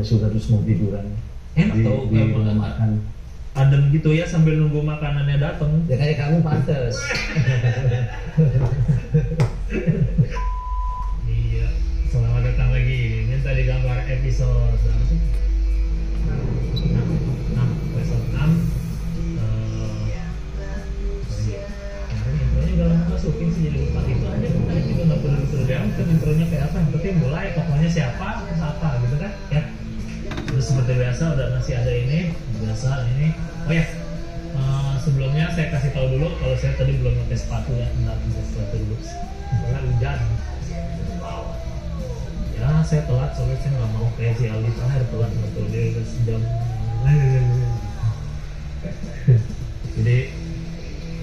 namanya sudah terus mau tiduran Enak tau di rumah makan. Adem gitu ya sambil nunggu makanannya datang. Ya kayak kamu pantes. Iya, selamat datang lagi. Minta digambar episode berapa sih? 6, episode 6. Kemarin intronya udah lama masukin sih, jadi lupa itu aja. Tadi juga nggak perlu diambil intronya kayak apa. Yang penting mulai, pokoknya siapa, terus apa gitu kan? Ya. Terus seperti biasa udah masih ada ini, biasa ini. Oh ya, sebelumnya saya kasih tahu dulu kalau saya tadi belum pakai sepatu ya, nggak pakai sepatu dulu. Karena hujan. Ya saya telat soalnya saya nggak mau kayak si Aldi terakhir telat betul dia udah sejam. Jadi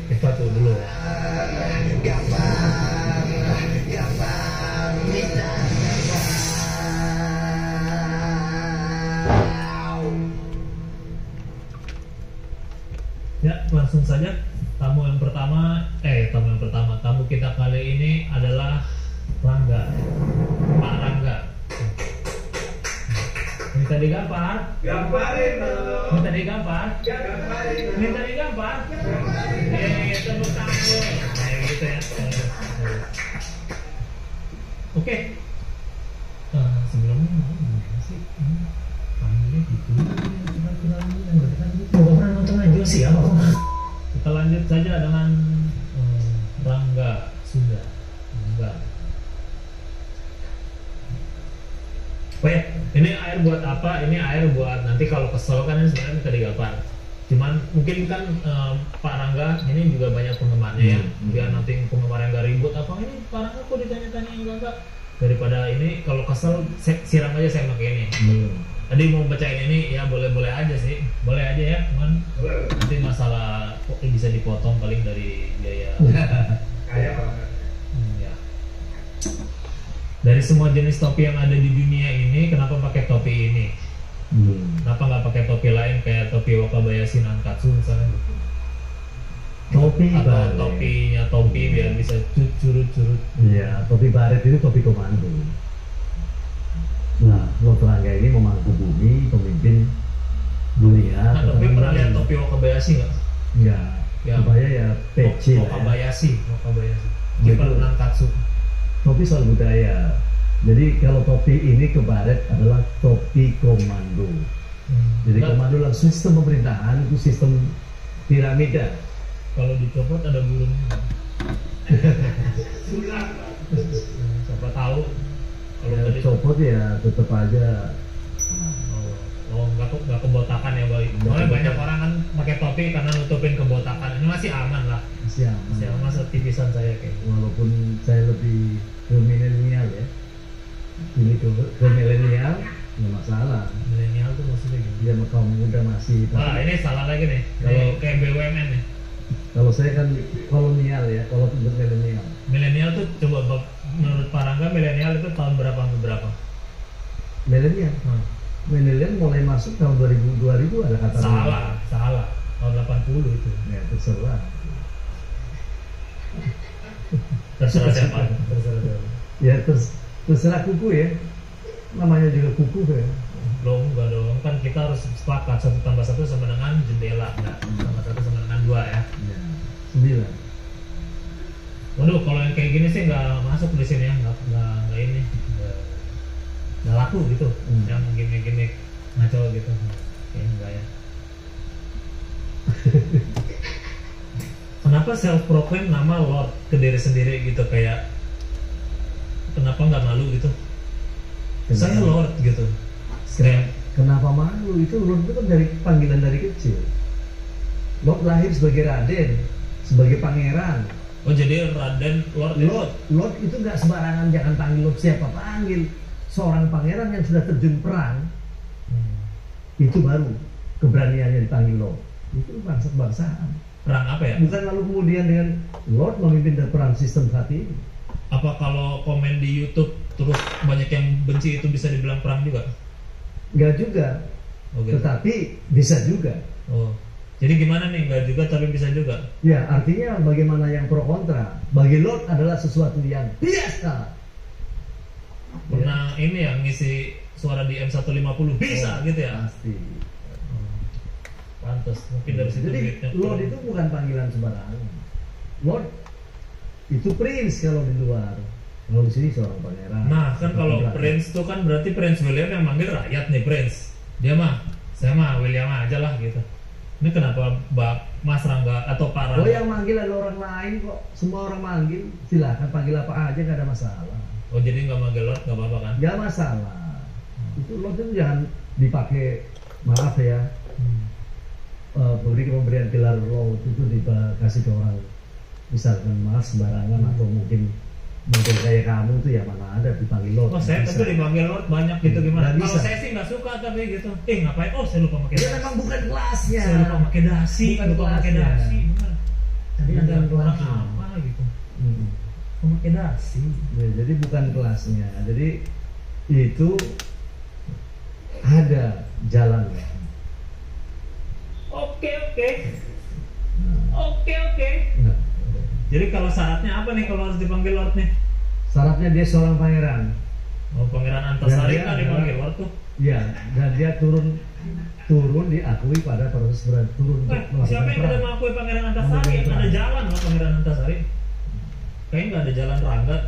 sepatu dulu ya. Ya, langsung saja tamu yang pertama, tamu kita kali ini adalah Rangga, Pak Rangga. Minta digampar? Gamparin dong. Minta digampar? Gamparin. Minta digampar? Tepuk tangan dulu. Kayak gitu ya. Oke. Sebelumnya gimana sih? Panggilnya gitu. Mau pernah nonton aja sih ya, kita lanjut saja dengan Rangga Sunda. Rangga. Oh ya, ini air buat apa? Ini air buat nanti kalau kesel kan ini sebenarnya minta digampar. Cuman mungkin kan Pak Rangga ini juga banyak penggemarnya ya. Biar nanti penggemar yang gak ribut apa ini Pak Rangga kok ditanya-tanya enggak. Daripada ini kalau kesel siram aja saya pakai ini. Tadi mau bacain ini ya boleh-boleh aja sih, boleh aja ya, cuman nanti masalah bisa dipotong paling dari biaya. Kayak banget. Ya. Dari semua jenis topi yang ada di dunia ini, kenapa pakai topi ini? Kenapa nggak pakai topi lain kayak topi Wakabayashi Nankatsu misalnya? Topi atau baret. topinya topi biar bisa curut-curut. Iya, topi baret itu topi komando. Nah, Lord Rangga ini memangku bumi, pemimpin dunia. Nah, topi pernah lihat topi Wakabayashi nggak? Enggak. Ya. Kebaya ya peci lah ya. Wakabayashi. Gitu. Kiper Nankatsu. Topi soal budaya. Jadi kalau topi ini ke baret adalah topi komando. Jadi Nah, komando adalah sistem pemerintahan, itu sistem piramida. kalau dicopot ada burungnya. Sudah. Siapa tahu kalau Ya, tadi copot ya tetap aja. nggak kebotakan ya Boy. Nggak Soalnya kebotakan. banyak orang kan pakai topi karena nutupin kebotakan. Ini masih aman lah. Masih Masih aman. aman setipisan saya kayaknya. Walaupun saya lebih ke milenial ya. Ini ke milenial nggak masalah. Milenial tuh maksudnya gitu. Dia kaum muda masih. Wah ini salah lagi nih. Kalau- Kayak BUMN nih. Kalau saya kan kolonial ya, kalau untuk milenial. Milenial tuh coba menurut Pak Rangga milenial itu tahun berapa sampai berapa? Milenial. Milenial mulai masuk tahun 2000 ada kata Salah. Tahun 80 itu. Ya terserah. Terserah siapa? Ya terserah kuku ya. Namanya juga kuku ya. Belum, enggak dong. Kan kita harus sepakat 1 tambah 1 sama dengan jendela. Enggak, tambah 1 sama dengan 2 ya. Ya. 9. Waduh, kalau yang kayak gini sih nggak masuk di sini ya, nggak ini, nggak laku gitu, yang gimmick ngaco gitu, kayaknya enggak ya. Kenapa self proclaim nama Lord ke diri sendiri gitu kayak, kenapa nggak malu gitu? Saya Lord gitu. Kayak, Kenapa malu? Itu Lord itu kan dari panggilan dari kecil. Lord lahir sebagai Raden, sebagai pangeran. oh jadi Raden Lord. Lord itu nggak sembarangan, jangan panggil Lord siapa panggil. Seorang pangeran yang sudah terjun perang, itu baru keberaniannya dipanggil Lord. Itu bangsa-bangsaan. Perang apa ya? Bukan lalu kemudian dengan Lord memimpin perang sistem saat ini. Apa kalau komen di YouTube terus banyak yang benci itu bisa dibilang perang juga? Nggak juga, Oh, gitu. tetapi bisa juga. Oh. Jadi gimana nih, nggak juga tapi bisa juga? Ya, artinya bagaimana yang pro kontra. Bagi Lord adalah sesuatu yang biasa. Pernah ini ya ngisi suara di M150 bisa gitu ya. Pasti. Pantes mungkin dari situ Jadi duitnya Lord itu bukan panggilan sembarangan. Lord itu prince kalau di luar. Kalau di sini seorang pangeran. Nah kan kalau Raja. Prince itu kan berarti Prince William yang manggil rakyat nih Prince. Dia mah, saya mah William aja lah gitu. Ini kenapa Mas Rangga atau Pak Rangga? Oh yang manggil ada orang lain kok. Semua orang manggil. Silakan panggil apa aja, nggak ada masalah. Oh jadi nggak manggil Lord nggak apa-apa kan? Nggak masalah. Itu Lord itu jangan dipakai, maaf ya, beri pemberian gelar Lord itu dikasih ke orang misalkan Mas sembarangan atau mungkin kayak kamu tuh ya mana ada dipanggil Lord. Oh saya Bisa. tapi dipanggil Lord banyak gitu gimana? Nggak Kalau bisa. saya sih nggak suka tapi gitu. Ngapain? Oh saya lupa pakai Dia dasi. memang bukan kelasnya. Saya lupa pakai dasi, Bukan lupa pakai kelasnya. dasi. Bener. Tadi Bukan ada orang kelasnya. apa gitu? Hmm. Pakai dasi. Ya, jadi bukan kelasnya. Jadi itu ada jalannya. Oke. Nah, nah. Jadi kalau syaratnya apa nih kalau harus dipanggil Lord nih? Syaratnya dia seorang pangeran. Oh Pangeran Antasari Dan dia kan dipanggil adalah- Lord tuh. Ya, dan dia turun diakui pada proses turun untuk Siapa yang tidak perang. mengakui Pangeran Antasari? Melakukan Ada perang. jalan loh Pangeran Antasari. Kayaknya nggak ada jalan Rangga.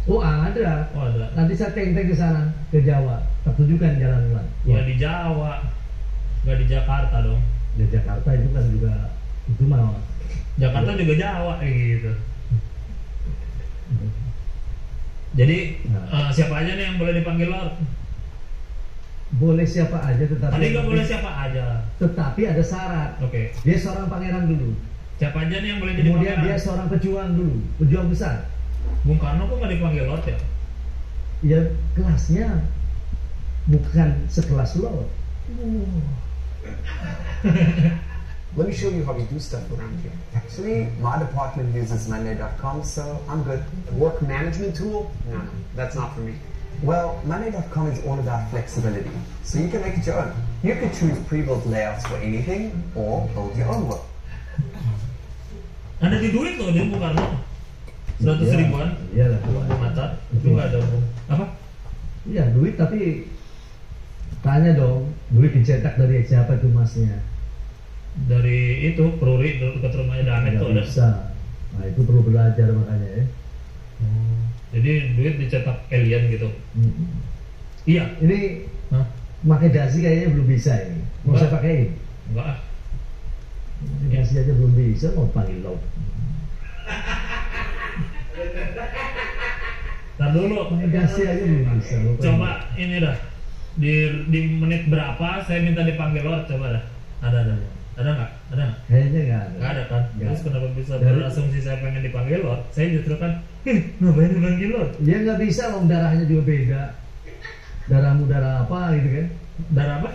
Oh ada. Oh ada. Nanti saya teng-teng ke sana ke Jawa. Tertunjukkan jalan lain. Ya di Jawa, nggak di Jakarta dong. Di Jakarta itu kan juga itu mah. Jakarta juga Jawa kayak gitu. Jadi Nah. siapa aja nih yang boleh dipanggil Lord? Boleh siapa aja tetapi Tadi nggak boleh siapa aja. Tetapi ada syarat. Oke. Dia seorang pangeran dulu. Siapa aja nih yang boleh jadi Kemudian pangeran? dia seorang pejuang dulu, pejuang besar. Bung Karno kok nggak dipanggil Lord ya? Ya kelasnya bukan sekelas lo. Let me show you how we do stuff around here. Actually, my department uses Monday.com, so I'm good. Work management tool? No, that's not for me. Well, Monday.com is all about flexibility, so you can make it your own. You could choose pre-built layouts for anything, or build your own work. Ada di duit loh dia Bung Karno. 100 Iya, ribuan. Iya lah. Mata. Itu nggak ada Bung. Apa? Iya duit tapi tanya dong, duit dicetak dari siapa itu masnya? Dari itu Pruri dekat rumahnya Damet Nggak tuh ada. bisa. Nah itu perlu belajar makanya ya. Jadi duit dicetak alien gitu. Mm-mm. Iya. Ini Hah? pakai dasi kayaknya belum bisa ini. Mau Enggak. saya pakai? Enggak ah. Dasi aja belum bisa, mau panggil lo. Ntar dulu. Pakai dasi aja belum bisa. mau panggil. Coba ini dah. Di menit berapa saya minta dipanggil Lord coba dah. Ada nggak? Ada nggak? Kayaknya nggak ada. Nggak ada kan? Nggak. Terus kenapa bisa Dari- berasumsi saya pengen dipanggil Lord? Saya justru kan, ngapain dipanggil Lord? Ya nggak bisa, om darahnya juga beda. Darahmu darah apa gitu kan? Darah apa?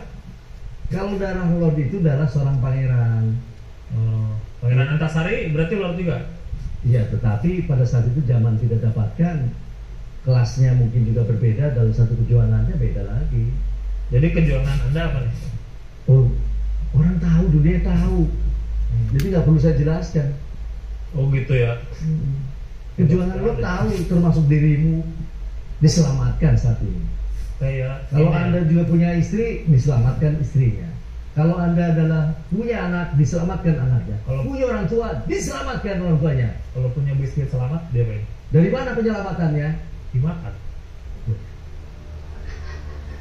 Kalau darah Lord itu darah seorang pangeran. Oh, Pangeran Antasari berarti Lord juga? Iya, tetapi pada saat itu zaman tidak dapatkan, kelasnya mungkin juga berbeda, dalam satu kejuangannya beda lagi. Jadi kejuangan Anda apa nih? Oh, orang tahu, dunia tahu. Jadi nggak perlu saya jelaskan. Oh gitu ya. Kejuangan lo tahu, termasuk dirimu diselamatkan saat ini. Kayak Kalau ini ya. Anda juga punya istri, diselamatkan istrinya. Kalau Anda adalah punya anak, diselamatkan anaknya. Kalau- Punya orang tua, diselamatkan orang tuanya. Kalau punya biskuit selamat dia apa? Dari mana penyelamatannya? Dimakan.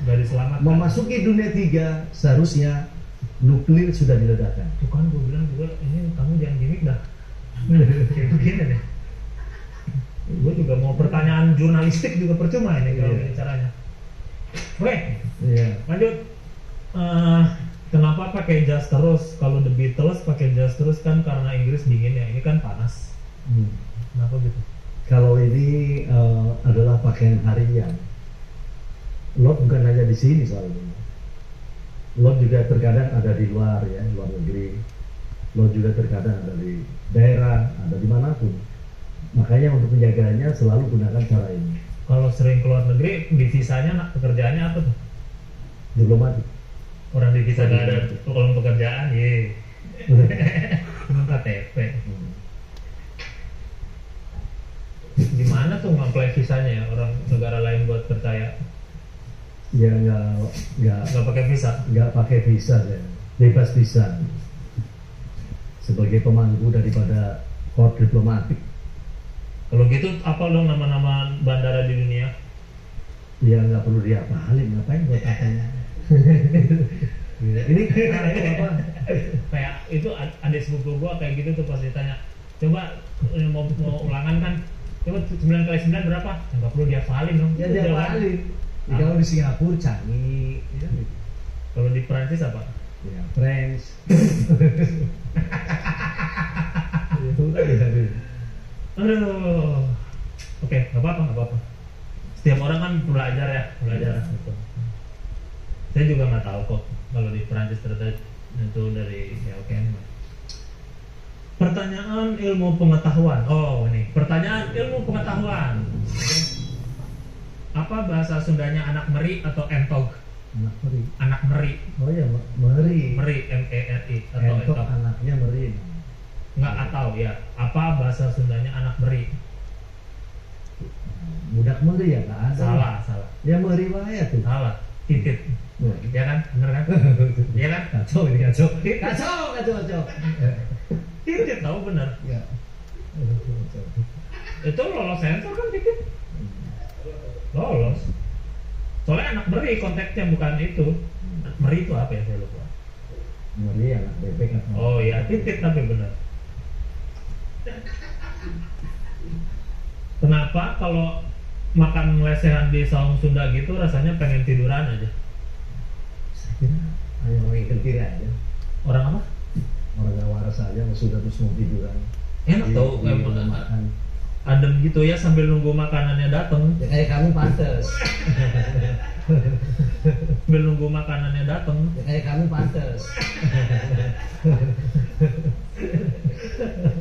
Gak diselamatkan. Memasuki dunia 3, seharusnya nuklir sudah diledakkan. Tuh kan gue bilang juga ini kamu jangan gimmick dah. Kayak begini deh. Gue juga mau pertanyaan jurnalistik juga percuma ini kalau Iya. ini caranya. Oke, Iya. lanjut. Kenapa pakai jas terus? Kalau The Beatles pakai jas terus kan karena Inggris dingin ya. Ini kan panas. Hmm. Kenapa gitu? Kalau ini adalah pakaian harian. Lot bukan hanya di sini soalnya. Lot juga terkadang ada di luar ya, luar negeri. Lot juga terkadang ada di daerah, ada dimanapun. Makanya untuk menjaganya selalu gunakan cara ini. Kalau sering keluar negeri, divisanya pekerjaannya apa tuh? Diplomatik. Orang divisa nggak ada kalau pekerjaan, ye. Cuma KTP. Gimana tuh nge-apply visanya ya orang negara lain buat percaya? Ya Nggak pakai visa. nggak pakai visa ya, bebas visa. Sebagai pemangku daripada korps diplomatik. Kalau gitu apa dong nama-nama bandara di dunia? Ya nggak perlu diapalin, ngapain buat apanya? Ini apa? Kayak itu adik sepupu gua kayak gitu tuh pas ditanya, coba mau ulangan kan, coba 9 kali 9 berapa? Nggak perlu dihafalin dong. Ya Itu jawaban. diapalin. Ya, kalau di Singapura Changi, ya, Kalau di Perancis apa? ya French. Itu kan ya. Aduh. Oke, nggak apa-apa. Setiap orang kan belajar. Gitu. Saya juga nggak tahu kok kalau di Perancis ternyata itu dari ya oke. Pertanyaan ilmu pengetahuan. Oh ini pertanyaan ilmu pengetahuan. Apa bahasa Sundanya anak meri atau entog? Anak meri. Anak meri. Oh ya meri. Meri MERI atau Entok entog. anaknya meri. Nggak atau ya. Apa bahasa Sundanya anak meri? Budak meri ya kan? Salah. Ya meri wae tuh. Salah. Titit. Ya kan? Bener kan? Iya kan? Kacau ini kacau. Titit. Kacau. Titit tahu bener. Ya. Itu lolos sensor kan titit. Lolos. Soalnya anak meri konteksnya bukan itu. Anak meri itu apa ya saya lupa. Meri anak bebek kan. Oh iya titit tapi bener. Kenapa kalau makan lesehan di saung Sunda gitu rasanya pengen tiduran aja? Saya kira hanya orang yang kira aja. Orang apa? Orang yang waras aja sudah terus mau tiduran. Enak tau Di emang makan. adem gitu ya sambil nunggu makanannya datang. Ya kayak kamu pantes. Sambil nunggu makanannya datang. Ya kayak kamu pantes.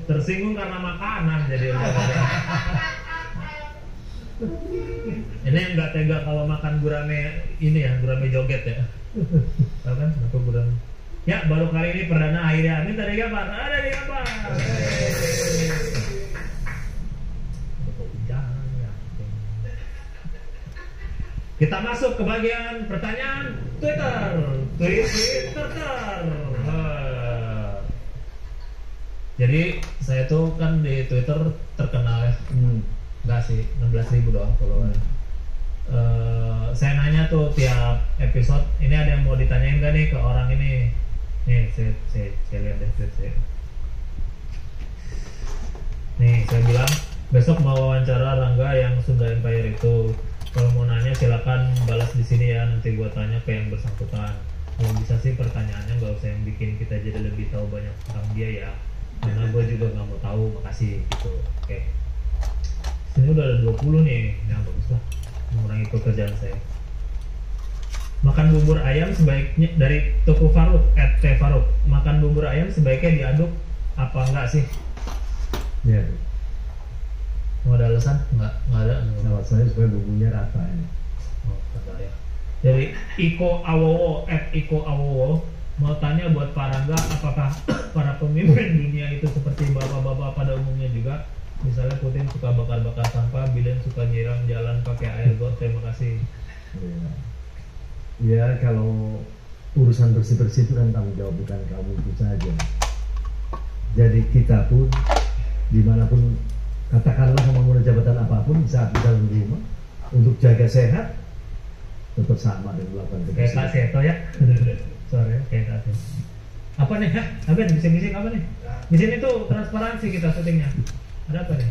Tersinggung karena makanan jadi ini yang nggak tega kalau makan gurame ini ya, gurame joget ya. Tahu kan apa gurame? Ya baru kali ini perdana akhirnya. Ini tadi kapan? Ada di kapan? Jangan ya. Kita masuk ke bagian pertanyaan Twitter. Twitter. Jadi saya tuh kan di Twitter terkenal ya. Enggak sih, 16.000 doang follower. Saya nanya tuh tiap episode, ini ada yang mau ditanyain gak nih ke orang ini? Nih, saya lihat deh tweet saya. Nih, saya bilang besok mau wawancara Rangga yang Sunda Empire itu. Kalau mau nanya silakan balas di sini ya, nanti gua tanya ke yang bersangkutan. Kalau bisa sih pertanyaannya nggak usah yang bikin kita jadi lebih tahu banyak tentang dia ya. Karena gue juga nggak mau tahu, makasih gitu. Oke. Ini udah ada 20 nih, ya bagus lah, mengurangi pekerjaan saya. Makan bubur ayam sebaiknya dari toko Faruk, @Faruk. Makan bubur ayam sebaiknya diaduk apa enggak sih? Ya. Mau ada alasan? Enggak ada. Lewat saya supaya bumbunya rata ya. Oh, ada ya. Dari Iko Awowo mau tanya buat Pak Rangga, apakah para pemimpin dunia itu seperti bapak-bapak pada umumnya juga? Misalnya Putin suka bakar-bakar sampah, Biden suka nyiram jalan pakai air got. Terima kasih. Ya kalau urusan bersih-bersih itu kan tanggung jawab bukan kamu itu saja. Jadi kita pun dimanapun katakanlah membangun jabatan apapun saat di dalam rumah untuk jaga sehat tetap sama dan melakukan Kayak Kak Seto ya. Sorry, kayak Kak Seto. Apa nih? Apa nih? Bising-bising apa nih? Di sini tuh transparansi kita syutingnya. Ada apa nih?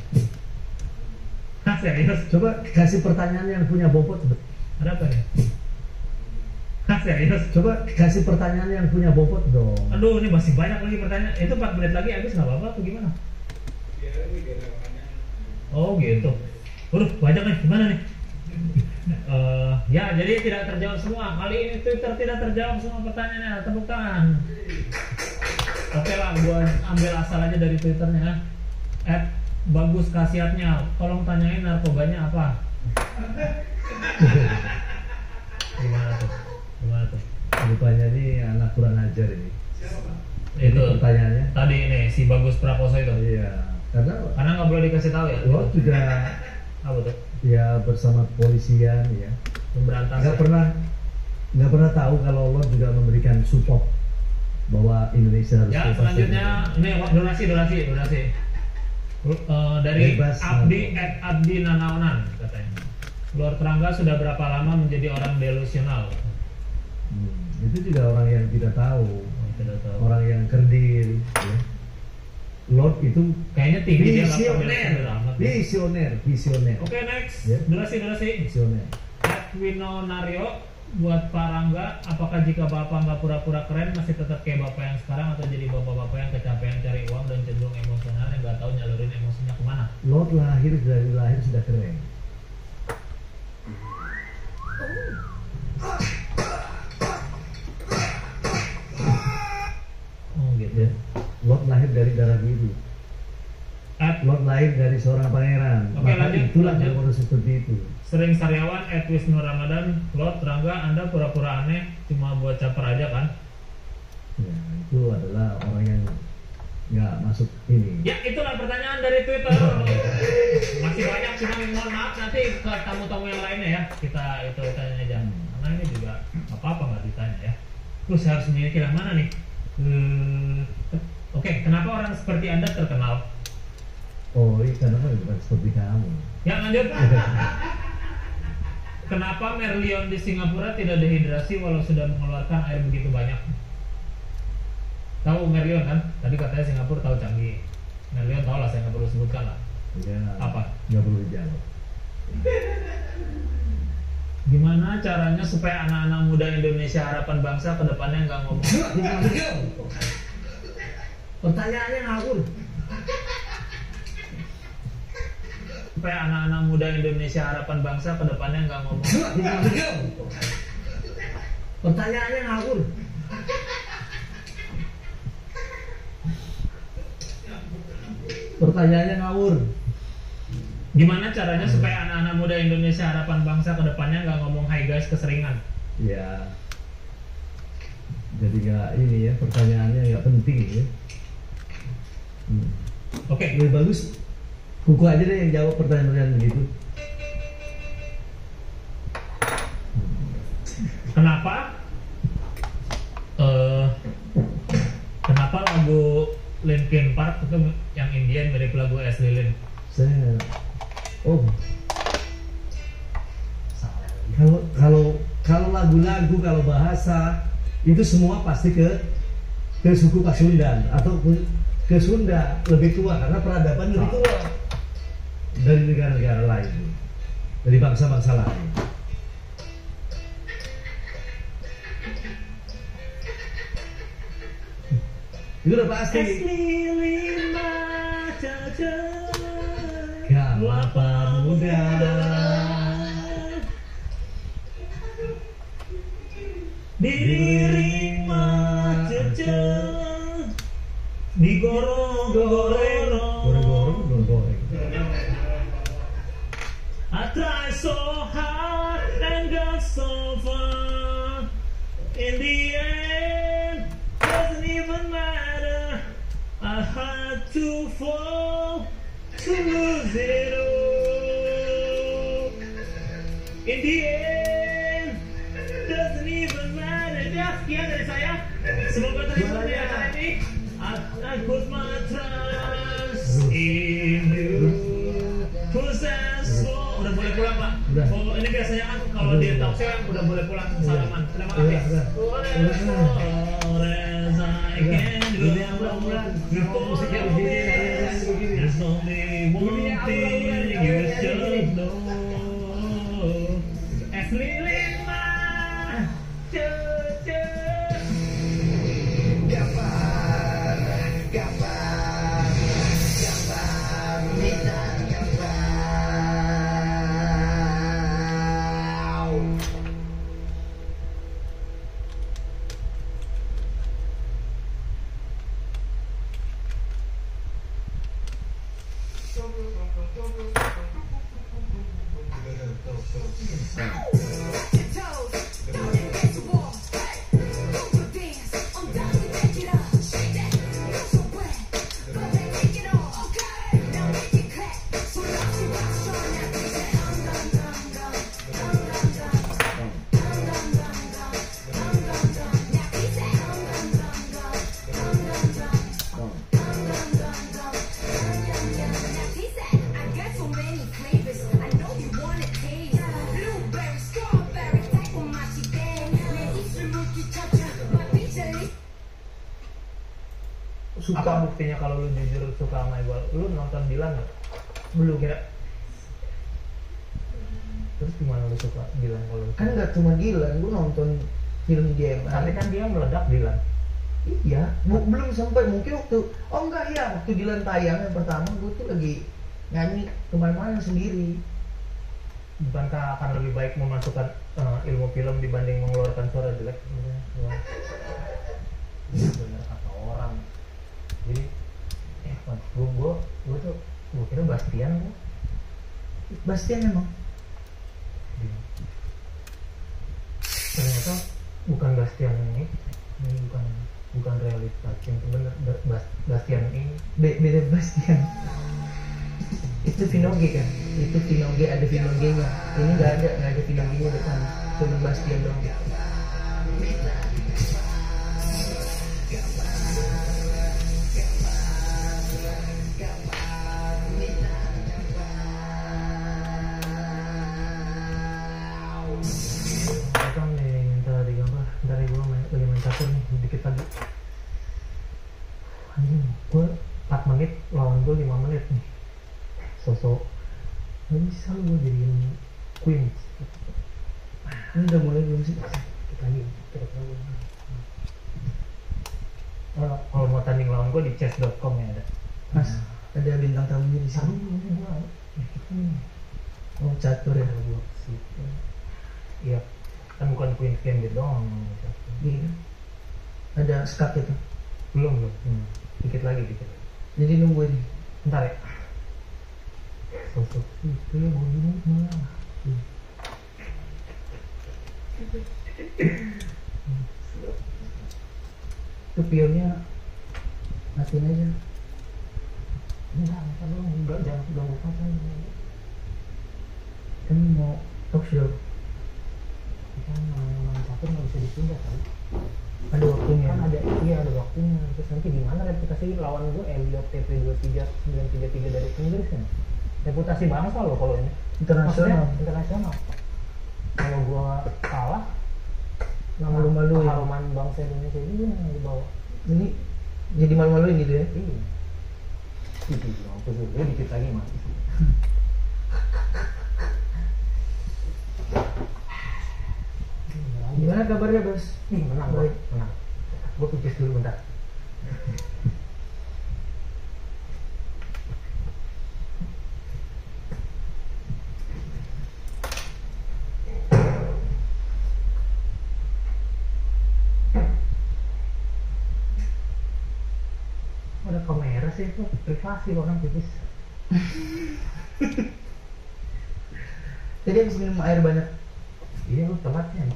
Serius? Coba kasih pertanyaan yang punya bobot. Ada apa nih? Serius? Coba kasih pertanyaan yang punya bobot dong. Aduh, ini masih banyak lagi pertanyaan. Itu 4 menit lagi habis nggak apa-apa atau gimana? Oh gitu. Waduh, banyak nih. Gimana nih? Ya, jadi tidak terjawab semua. Kali ini Twitter tidak terjawab semua pertanyaannya. Tepuk tangan. Oke lah, gua ambil asal aja dari Twitternya. Bagus khasiatnya, tolong tanyain narkobanya apa? Gimana tuh? Rupanya ini anak kurang ajar ini. Itu pertanyaannya. tadi ini si Bagus Prakoso itu. Iya, karena Nggak boleh dikasih tahu ya. waktu juga Apa tuh? ya bersama kepolisian ya. Memberantas. Nggak Ya? pernah nggak pernah tahu kalau Lord juga memberikan support bahwa Indonesia harus Ya, bebas selanjutnya dari- ini donasi. Dari Bebas Abdi Nanaonan katanya. Lord Rangga sudah berapa lama menjadi orang delusional? Itu juga orang yang tidak tahu, Tidak tahu. orang yang kerdil. Ya. Lord itu Kayaknya tinggi dia nggak pernah visioner, amat. visioner, Oke, next. Ya. Donasi. visioner. Edwino Nario, buat Pak Rangga, apakah jika Bapak nggak pura-pura keren masih tetap kayak Bapak yang sekarang atau jadi Bapak-bapak yang kecapean cari uang dan cenderung emosional yang nggak tahu nyalurin emosinya kemana? Lord dari lahir sudah keren. Oh gitu. Ya. Lord lahir dari darah biru. Ed Lord lahir dari seorang pangeran. Oke, Maka lanjut, itulah lanjut. harus seperti itu. Sering Saryawan, Wisnu Ramadan, Lord Rangga, Anda pura-pura aneh cuma buat caper aja kan? Ya, itu adalah orang yang nggak masuk ini. Ya, itulah pertanyaan dari Twitter. Masih banyak, cuma mohon maaf nanti ke tamu-tamu yang lainnya ya. Kita itu tanya aja. Karena ini juga apa-apa nggak ditanya ya. Terus harus memilih yang mana nih? Oke, kenapa orang seperti Anda terkenal? Oh, ini kenapa bukan seperti kamu? Ya, lanjut. Kenapa Merlion di Singapura tidak dehidrasi walau sudah mengeluarkan air begitu banyak? Tahu Merlion kan? Tadi katanya Singapura tahu Canggih. Merlion tahu lah, saya nggak perlu sebutkan lah. Ya, Apa? nggak perlu dijawab. Gimana caranya supaya anak-anak muda Indonesia harapan bangsa ke depannya nggak ngomong? Pertanyaannya ngawur. Supaya anak-anak muda Indonesia harapan bangsa ke depannya nggak ngomong? Pertanyaannya ngawur. Pertanyaannya ngawur. Gimana caranya supaya anak-anak muda Indonesia harapan bangsa ke depannya nggak ngomong hi guys keseringan? Ya. Jadi nggak ini ya, pertanyaannya nggak penting ya. Oke, Lebih bagus buku aja deh yang jawab pertanyaan begitu. kenapa? Kenapa lagu Linkin Park itu yang Indian mirip lagu Ashley Lin? Saya salah. Kalau lagu-lagu, kalau bahasa itu semua pasti ke suku Pasundan atau ke Sunda, lebih tua karena peradaban lebih tua dari negara-negara lain, dari bangsa-bangsa lain. Itu udah pasti. Kelapa muda. Dirima cece Goreng-goreng. I try so hard and got so far. In the end, doesn't even matter. I had to fall to lose it all. In the end, doesn't even matter. Ya, sekian dari saya. Semoga terhibur di acara ini. I put my trust in you. Possess. Udah boleh pulang Pak. Udah. Oh, ini biasanya kan kalau di talk show yang udah boleh pulang salaman. Terima Udah, kasih. udah. As I can do. Ini yang pulang. Musiknya begini, nyanyi begini. There's only one thing you should know. Es lilin mah, cucu. suka. Apa buktinya kalau lu jujur suka sama gue? Lu nonton Dilan nggak? Belum kira. Terus gimana lu suka Dilan kalau lu? Kan nggak cuma Dilan, gue nonton film game. Tapi kan dia meledak Dilan. Iya, belum sampai mungkin waktu waktu Dilan tayang yang pertama gue tuh lagi nyanyi kemana-mana sendiri. Bukankah akan lebih baik memasukkan ilmu film dibanding mengeluarkan suara jelek? Iya benar kata orang. Jadi gue kira Bastian kan? Bastian emang. Ternyata bukan Bastian ini bukan realitas yang benar. Bastian ini Beda Bastian. Itu Vinoge kan? Itu Vinoge, ada Vinoge-nya. Ini nggak ada Vinoge-nya depan. Cuma Bastian doang. kan minta digambar. Dari gue lagi main catur nih dikit lagi. Anjing, gue 4 menit lawan gue 5 menit nih. Sosok nggak bisa gue jadiin queen. Ini udah mulai belum sih? Kita lagi. Kalau mau tanding lawan gue di chess.com ya ada. Mas, ada bintang tamunya di Saru sini. gue. Oh, catur ya. Iya, kan bukan Queen Gambit doang. Iya. Ada skat itu. Belum. Dikit lagi. Jadi nunggu ini. Bentar ya. Sosok itu ya begini malah. Itu pionnya matiin aja. Enggak jangan ganggu pasan. Kan mau talk show. Kita main catur nggak bisa ditunda kan? Ada waktunya. Kan ada waktunya. Terus nanti gimana reputasi lawan gue Elliot TP23 933 dari Inggris kan? Reputasi bangsa loh kalau ini. Internasional. Maksudnya internasional. Kalau gue kalah, nama Malu-maluin. haruman bangsa Indonesia ini yang dibawa. Ini jadi malu-maluin gitu ya. Iya. Mampus lu dikit lagi mas. Gimana kabarnya, Bos? Menang. Gue pipis dulu bentar. Ada kamera sih itu privasi orang pipis. Tadi habis minum air banyak. Iya lu telatnya.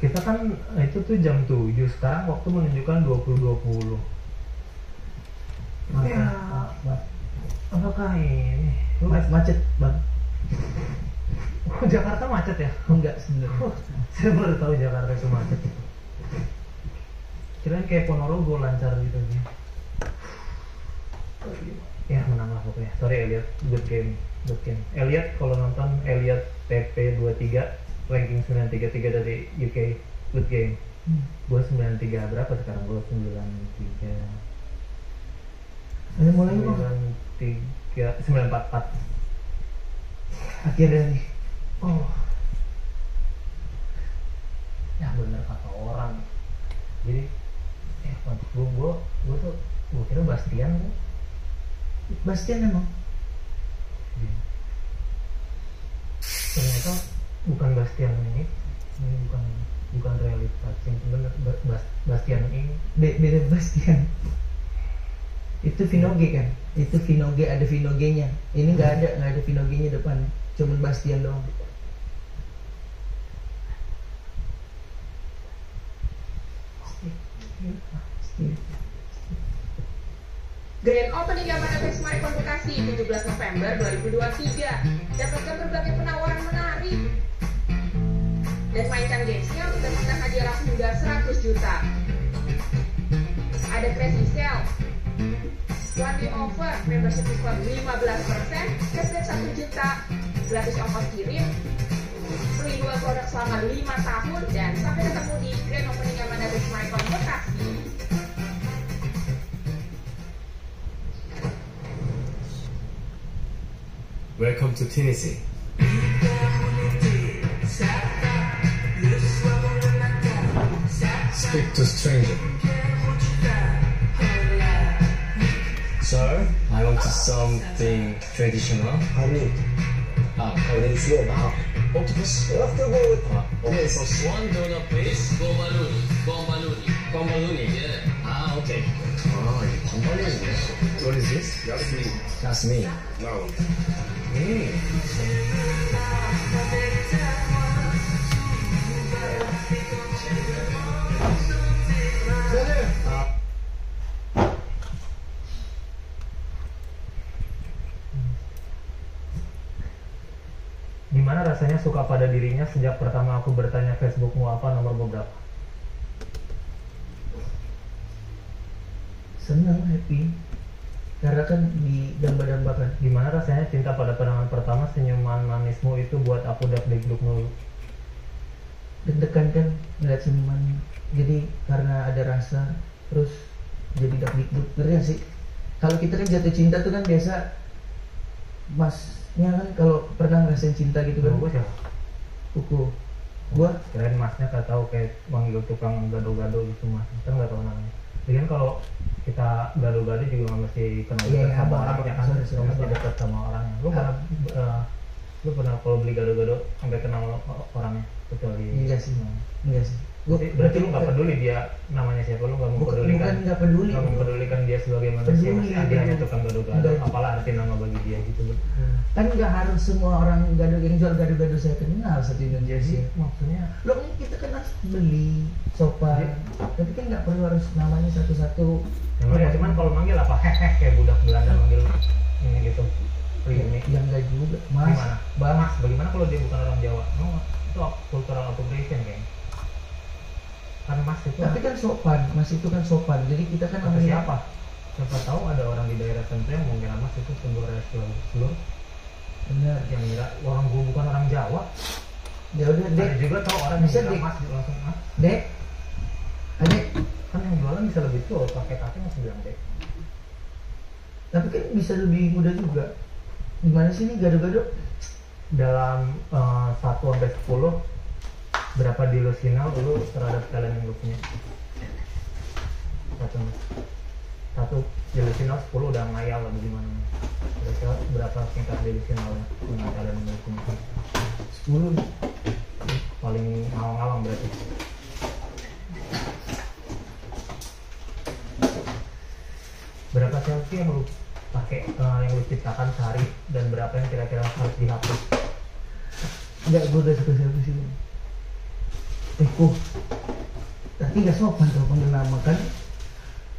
Kita kan itu tuh jam 7, sekarang waktu menunjukkan 20.20. Ya, apakah ini? Macet, Bang. Oh, Jakarta macet ya? Enggak sebenarnya. Saya baru tahu Jakarta itu macet. Kirain kayak Ponorogo lancar gitu. Ya menang lah pokoknya. Sorry Elliot, good game. Elliot kalau nonton Elliot TP23 ranking 933 dari UK, good game. Gue 93 berapa sekarang? Gue 93. Ada mulai Bang. 944. Akhirnya nih. Oh. Ya bener kata orang. Jadi gue kira Bastian kan? Bastian emang. Ternyata bukan Bastian ini bukan realitas yang bener. Bastian ini Beda Bastian. Itu Vinoge kan? Itu Vinoge, ada Vinoge-nya. Ini nggak ada Vinoge-nya depan. Cuman Bastian doang. Grand Opening Yamaha X-Mike Bekasi 17 November 2023. Dapatkan berbagai penawaran menarik dan mainkan gamesnya untuk mendapatkan hadiah langsung hingga 100 juta. Ada Crazy Sale, One Day Offer, Membership Diskon 15%, cashback 1 juta, gratis ongkos kirim, free 2 produk selama 5 tahun, dan sampai ketemu di Grand Opening Yamaha X-Mike Bekasi. Welcome to Tennessee. Speak to stranger. So, I want something traditional. Honey, let's go now. Octopus? Let's go. Yes. One donut please. Bombaluni. Yeah. Okay. What is this? Jasmine. Jasmine. Flower. Gimana rasanya suka pada dirinya sejak pertama aku bertanya Facebookmu apa, nomormu berapa? Senang, happy. Karena kan digambar-gambarkan. Gimana rasanya cinta pada pandangan pertama, senyuman manismu itu buat aku deg-deg mulu. Deg-degan kan ngeliat senyuman. Jadi karena ada rasa, terus jadi deg-deg. Ngerti gak sih? Kalau kita kan jatuh cinta tuh kan biasa, masnya kan kalau pernah ngerasain cinta gitu kan. Gue siapa? Kuku. Gua Kirain masnya gak tahu kayak manggil tukang gado-gado gitu mas. Kan gak tahu namanya. Jadi kan kalau kita gado-gado juga nggak mesti kenal Iya, dekat sama abang, orangnya kan, sorry, nggak mesti abang. dekat sama orangnya. Lu pernah kalau beli gado-gado sampai kenal orangnya kecuali? Enggak sih. Enggak sih. Gua Berarti lu nggak peduli dia namanya siapa, lu nggak bukan mempedulikan. nggak peduli. Nggak mempedulikan dia sebagai manusia, Peduli, maksudnya dia hanya tukang gado-gado. Enggak. Apalah arti nama bagi dia gitu. Kan nggak harus semua orang gado yang jual gado-gado saya kenal satu Indonesia. Maksudnya Loh ini kita kan harus beli sopan, tapi kan nggak perlu harus namanya satu-satu. ya, cuman kalau manggil apa hehe kayak budak Belanda manggil ini gitu. Ini Yang nggak juga, mas. gimana? Mas, bagaimana kalau dia bukan orang Jawa? Oh, itu cultural appropriation kayaknya. Kan mas itu Tapi kan sopan, mas itu kan sopan. Jadi kita kan kata siapa? Siapa tahu ada orang di daerah tertentu yang mungkin mas itu seluruh Benar. yang ngira orang gua bukan orang Jawa. Ya udah Ada dek, juga tahu orang yang Bisa, bilang Dek. mas langsung mas. dek, adek. Kan yang jualan bisa lebih tua, pakai kakek masih bilang dek. Tapi kan bisa lebih mudah juga. Gimana sih nih gado-gado? Dalam 1 sampai 10 berapa delusional lu terhadap kalian yang lu punya? Satu delusional, 10 udah ngayal lah gimana? Kira-kira berapa tingkat delusionalnya dengan kalian yang lu punya? 10. Paling ngawang-ngawang berarti. Berapa selfie yang lu pakai, yang lu ciptakan sehari, dan berapa yang kira-kira harus dihapus? Enggak, gue udah suka siapa sih. Kok tapi nggak sopan kalau panggil nama kan,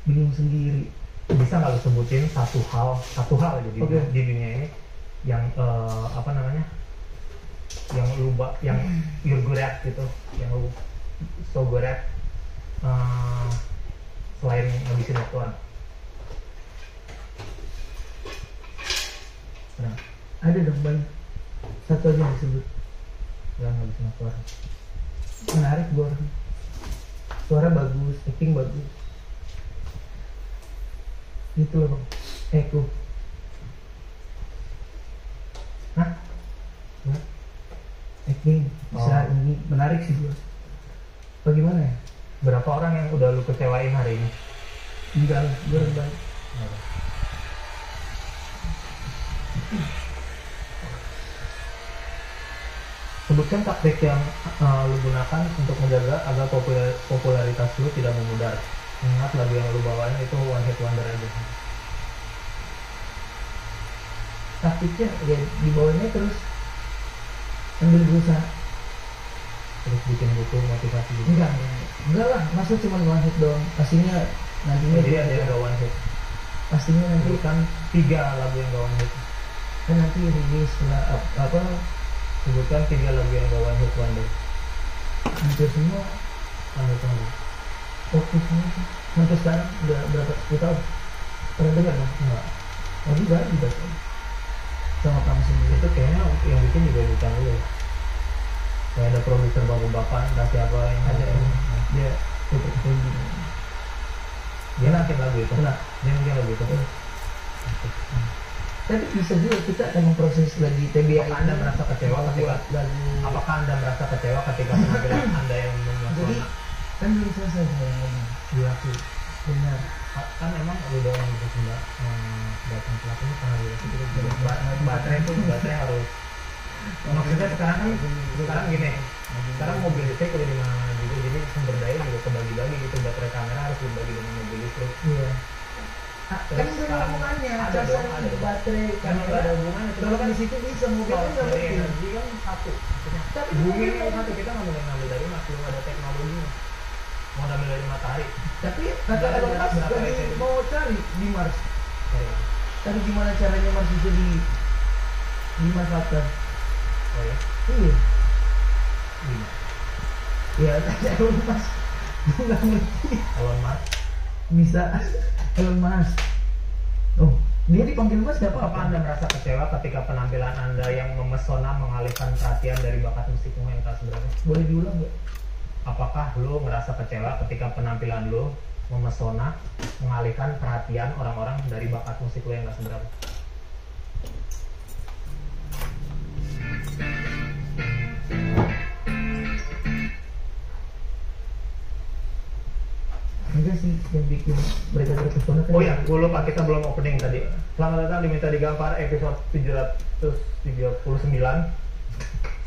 bingung sendiri. Bisa nggak lu sebutin satu hal aja di, Oke. di dunia ini yang apa namanya, yang lu yang you're good at gitu, yang lu so good at, selain ngabisin waktu orang? Nah, Ada dong banyak. Satu aja yang disebut. yang ngabisin waktu orang. Menarik gue orang. Suara bagus, acting bagus. Gitu loh bang. Eko. Hah? Hah? Acting bisa Oh. ini menarik sih gue. Bagaimana ya? Berapa orang yang udah lu kecewain hari ini? Enggak, gue orang baik. Sebutkan taktik yang lu gunakan untuk menjaga agar popularitas lu tidak memudar. Ingat lagu yang lu bawain itu one hit wonder aja. Taktiknya ya di bawahnya terus ambil berusaha. Terus bikin buku motivasi gitu. Enggak lah, masa cuma one hit doang. Pastinya nantinya Jadi ada yang gak one hit. pastinya nanti Sebutkan 3 lagu yang gak one hit. kan nanti rilis setelah apa Sebutkan 3 lagu yang gak one hit wonder. hampir semua One hit wonder. fokus semua sih. Sampai sekarang udah berapa 10 tahun. Pernah dengar kan? Enggak. Oh juga sama kamu sendiri. Itu kayaknya yang bikin juga bukan lu ya. Kayak ada produser bapak-bapak, entah siapa yang Ada yang dia super tinggi. Dia nakit lagu itu. Nah, Dia mungkin lagu itu. Tapi bisa juga kita akan memproses lagi TBA. Apakah Anda merasa kecewa ketika lagu? Apakah Anda merasa kecewa ketika penampilan Anda yang Jadi memesona? kan belum selesai saya ngomong. Iya sih. Benar. Kan emang udah orang bisa mbak datang pelakunya karena dia itu baterai harus maksudnya sekarang gini, sekarang mobil listrik udah di mana juga, jadi sumber daya juga kebagi-bagi gitu, baterai kamera harus dibagi dengan mobil listrik. Iya. Kan Terus ada sekarang hubungannya, ada casan dong, ada. baterai Kan nggak ada hubungannya, Kalau kan di situ bisa mobil kan nggak dari mungkin. energi kan satu. Tapi Bumi mobil kan satu, kita nggak boleh ngambil dari Mars, belum ada teknologinya. Mau ngambil dari matahari. Tapi kata Elon Musk Berapa lagi itu? mau cari di Mars. Sorry. Tapi gimana caranya Mars bisa dimanfaatkan? Oh ya, Iya. gimana? Ya tanya Elon Musk. Gue nggak ngerti. Elon Musk. Bisa Elon Musk. Oh, dia dipanggil Mas nggak Apakah apa-apa. Anda merasa kecewa ketika penampilan Anda yang memesona mengalihkan perhatian dari bakat musikmu yang tak sebenarnya? Boleh diulang nggak? Apakah lo merasa kecewa ketika penampilan lo memesona mengalihkan perhatian orang-orang dari bakat musik lo yang tak seberapa? Enggak sih yang bikin mereka terpesona kan. Oh ya, gue lupa, kita belum opening tadi. Selamat datang di Minta Digampar episode 739.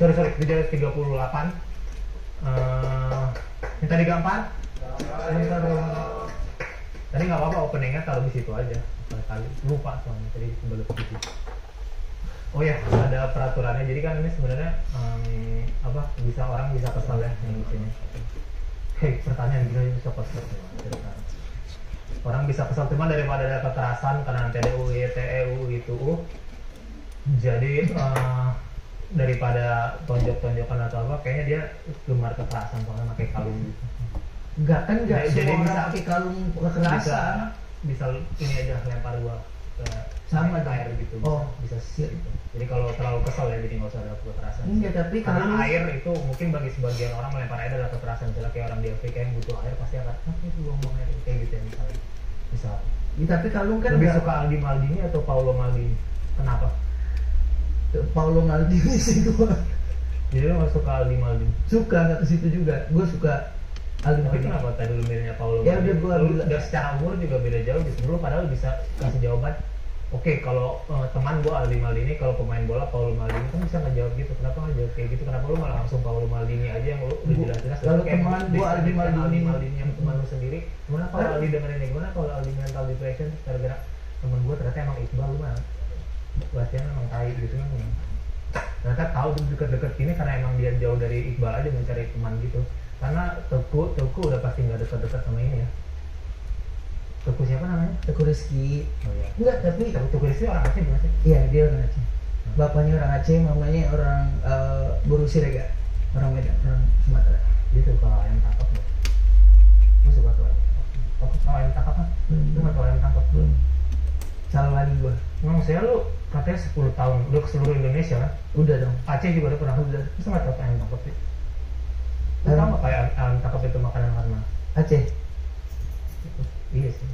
Sorry, 738. Minta Digampar. Tadi nggak apa-apa openingnya taruh di situ aja. Kali lupa soalnya tadi kembali ke situ. Oh ya, ada peraturannya. Jadi kan ini sebenarnya orang bisa kesal ya yang di sini. Hei, pertanyaan gila bisa kesal. Orang bisa kesal cuma daripada ada kekerasan karena TDU, TEU itu. Jadi daripada tonjok-tonjokan atau apa, kayaknya dia gemar kekerasan soalnya pakai kalung gitu. Enggak kan enggak Jadi semua bisa- orang pakai kalung kekerasan. Bisa ini aja lempar gua ke Sama dong. air gitu. Oh. Bisa gitu. Jadi kalau terlalu kesal ya, jadi nggak usah ada kekerasan. Enggak, tapi Karena kalau air itu mungkin bagi sebagian orang melempar air adalah kekerasan. Misalnya kayak orang di Afrika yang butuh air pasti akan itu buang air kayak gitu ya misalnya. Misal. Ya, tapi kalung kan Lebih enggak- suka Aldi Maldini atau Paolo Maldini? Kenapa? Paulo Maldini sih gua. Jadi lo nggak suka Aldi Maldini? Suka nggak ke situ juga. Gue suka Aldi Tapi Maldini. kenapa tadi lu milihnya Paolo Ya Maldini? udah, gua Lu bilang. udah secara umur juga beda jauh gitu. Lu padahal bisa kasih jawaban. Oke, kalau teman gua Aldi Maldini, kalau pemain bola Paolo Maldini kan bisa ngejawab gitu. Kenapa nggak jawab kayak gitu? Kenapa lu malah langsung Paolo Maldini aja yang lu udah Gua- jelas-jelas? kalau Kayak teman gua Aldi diskreditkan Maldini. Aldi yang teman lu sendiri. Gimana kalau Hah? Aldi dengerin ini? Gimana kalau Aldi mental depression terus gara-gara teman gua ternyata emang Iqbal lu mah latihan emang tai gitu kan? Ternyata tahu tuh deket-deket ini karena emang dia jauh dari Iqbal aja mencari teman gitu. Karena Teguh udah pasti nggak dekat-dekat sama ini ya. Teguh siapa namanya? Teguh Rizky. Oh iya. Enggak, tapi Teguh Rizky orang Aceh bukan sih? iya dia orang Aceh. Bapaknya orang Aceh, mamanya orang Buru Sirega. Orang Medan, orang Sumatera. Dia suka ayam tangkap ya. Gue suka tuh ayam tangkap. Tahu ayam tangkap kan? Lu nggak tahu ayam tangkap? Belum. Salah lagi gua. Emang saya lu katanya 10 tahun udah ke seluruh Indonesia kan? Udah dong. Aceh juga udah pernah. Udah. Terus nggak tahu ayam tangkap sih? Lu tahu nggak kayak ayam tangkap itu makanan karena? Aceh. Iya sih.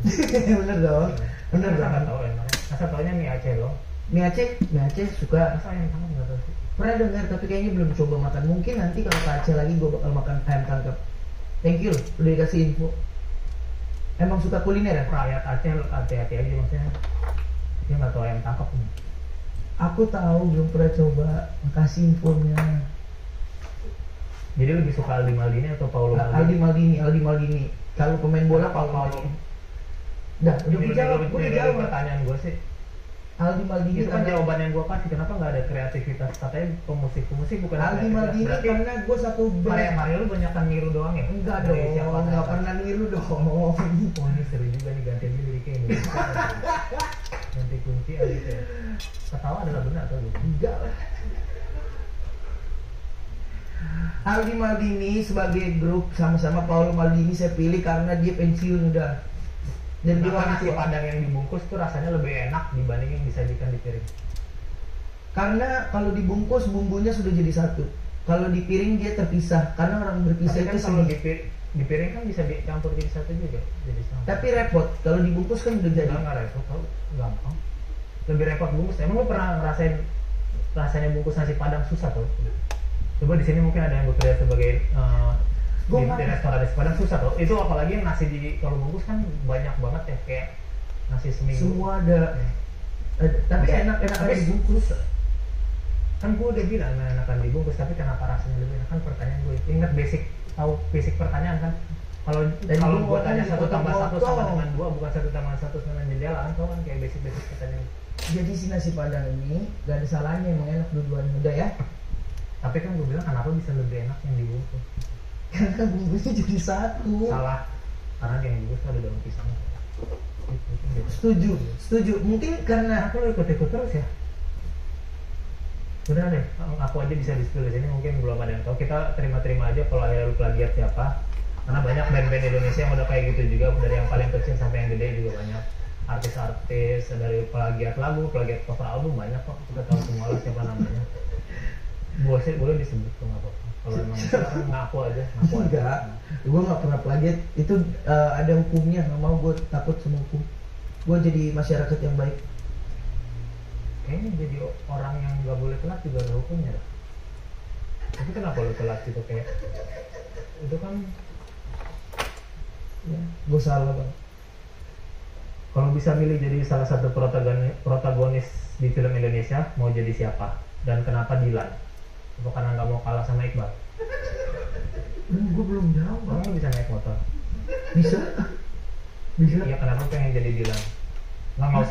Bener dong. Bener Masa nggak dong. tahu ayam tangkap? Masa taunya mie Aceh dong? Mie Aceh suka. Masa ayam tangkap nggak tahu sih? Pernah dengar tapi kayaknya belum coba makan. Mungkin nanti kalau ke Aceh lagi gue bakal makan ayam tangkap. Thank you udah dikasih info. Emang suka kuliner ya? Rakyat Aceh lu hati-hati aja maksudnya. Dia nggak tahu ayam tangkap. Aku tahu belum pernah coba. Makasih infonya. Jadi lebih suka Aldi Maldini atau Paolo Aldi Maldini? Maldini. Kalau pemain bola Paulo Maldini. Dah, udah dijawab. Gue udah jawab. Pertanyaan gue sih, Aldi Maldini itu kan karena jawaban yang gue kasih. Kenapa nggak ada kreativitas? Katanya pemusik bukan Aldi kreativitas. Maldini Berarti karena gue satu band. karya lu banyak kan niru doang ya? Enggak Dari dong, siapa nggak tahu? pernah niru dong. Oh ini seru juga nih gantian diri kayak Indonesia. Ganti kunci aja gitu ya. Ketawa adalah benar atau bukan? Enggak lah. Aldi Maldini sebagai grup sama-sama Paulo Maldini saya pilih karena dia pensiun udah. Dan dia Kenapa orang nasi tua. padang yang dibungkus tuh rasanya lebih enak dibanding yang disajikan di piring? Karena kalau dibungkus bumbunya sudah jadi satu. Kalau di piring dia terpisah karena orang berpisah Tapi kan itu kalau seni. di piring kan bisa dicampur jadi satu juga, jadi sama. Tapi repot kalau dibungkus kan udah jadi. Nggak repot tau, gampang. lebih repot bungkus. Emang lu pernah ngerasain rasanya bungkus nasi padang susah tuh? Coba di sini mungkin ada yang bekerja sebagai di restoran nasi padang susah tuh. Itu apalagi yang nasi di kalau bungkus kan banyak banget ya, kayak nasi seminggu. Semua ada. Tapi enak-enakan dibungkus. Kan gue udah bilang enakan dibungkus, tapi kenapa rasanya lebih enak? Kan pertanyaan gue. Ingat tahu basic pertanyaan kan? Kalau gue tanya 1 tambah 1 sama dengan 2, bukan 1 tambah 1 sama dengan jendela, kan tau kan kayak basic pertanyaan. Jadi si nasi padang ini gak ada salahnya, emang enak dua-duanya udah ya. Tapi kan gue bilang kenapa bisa lebih enak yang dibungkus? Karena bungkusnya jadi satu. Salah, karena yang dibungkus ada daun pisang. Setuju. Mungkin karena Aku lo ikut-ikut terus ya. Udah deh, aku aja bisa di sini, mungkin belum ada yang tahu. Kita terima-terima aja kalau akhirnya lu plagiat siapa. Karena banyak band-band Indonesia yang udah kayak gitu juga, dari yang paling kecil sampai yang gede juga banyak. Artis-artis dari plagiat lagu, plagiat cover album banyak kok. Kita tahu semua lah siapa namanya. Boleh disebut tuh nggak apa-apa. Kalau emang ngaku aja. enggak, gue nggak pernah plagiat. Itu ada hukumnya, nggak mau gue takut sama hukum. Gue jadi masyarakat yang baik. Kayaknya jadi orang yang nggak boleh telat juga ada hukumnya. Tapi kenapa lu telat gitu kayak? Itu kan Ya, gue salah bang. kalau bisa milih jadi salah satu protagonis di film Indonesia, mau jadi siapa? Dan kenapa Dilan? Apa karena nggak mau kalah sama Iqbal? Gue belum jawab. Kamu bisa naik motor? Bisa. Iya, kenapa pengen jadi Dilan? Nggak